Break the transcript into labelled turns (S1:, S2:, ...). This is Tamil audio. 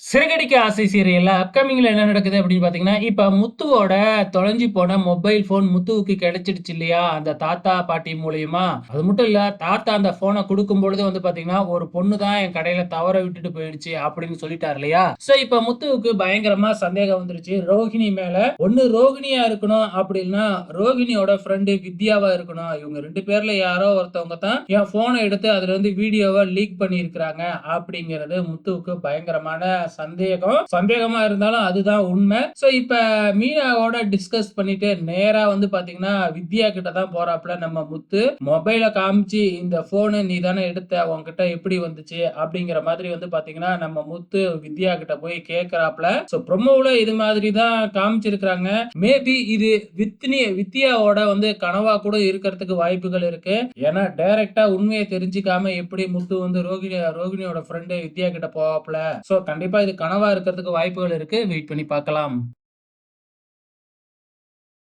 S1: சிறகடிக்க ஆசை சீரியல்ல அப்கமிங்ல என்ன நடக்குது அப்படின்னு பார்த்தீங்கன்னா, இப்ப முத்துவோட தொலைஞ்சு போன மொபைல் ஃபோன் முத்துவுக்கு கிடைச்சிடுச்சு இல்லையா? அந்த தாத்தா, பாட்டி மூலியமா. அது மட்டும் இல்ல, தாத்தா அந்த ஃபோன குடுக்கும்பொழுது வந்து பார்த்தீங்கன்னா, "ஒரு பொண்ணு தான் என் கடையில தவற விட்டுட்டு போயிடுச்சு" அப்படின்னு சொல்லிட்டாரு இல்லையா? ஸோ இப்ப முத்துவுக்கு பயங்கரமா சந்தேகம் வந்துருச்சு. ரோகிணி மேல. ஒண்ணு ரோகிணியா இருக்கணும், அப்படி இல்லன்னா ரோகிணியோட ஃப்ரெண்ட் வித்யாவா இருக்கணும். இவங்க 2 பேர்ல யாரோ ஒருத்தவங்க தான் என் ஃபோன எடுத்து அதுலருந்து வீடியோவ லீக் பண்ணியிருக்கிறாங்க அப்படிங்கிறது முத்துவுக்கு பயங்கரமான சந்தேகமா இருந்தாலும் அதுதான் உண்மை. சோ இப்ப மீனாவோட டிஸ்கஸ் பண்ணிட்டு நேரா வந்து பாத்தீங்கன்னா வித்யா கிட்ட தான் போறாப்ல நம்ம முத்து. மொபைல காமிச்சு இந்த போனு நீ தானே எடுத்த, உன்கிட்ட எப்படி வந்துச்சு அப்படிங்கிற மாதிரி வந்து பாத்தீங்கன்னா நம்ம முத்து வித்யா கிட்ட போய் கேக்குறாப்ல. சோ ப்ரோமோல இது மாதிரி தான் காமிச்சிருக்காங்க. மேபி இது வித்யாவோட வந்து கனவா கூட இருக்கிறதுக்கு வாய்ப்புகள் இருக்கு. ஏன்னா டைரக்டா உண்மையை தெரிஞ்சுக்காம எப்படி முத்து வந்து ரோகிணியோட ஃப்ரெண்டு வித்யா கிட்ட போவாப்ல. சோ கண்டிப்பா இது கனவா இருக்கிறதுக்கு வாய்ப்புகள் இருக்கு. வெயிட் பண்ணி பார்க்கலாம்.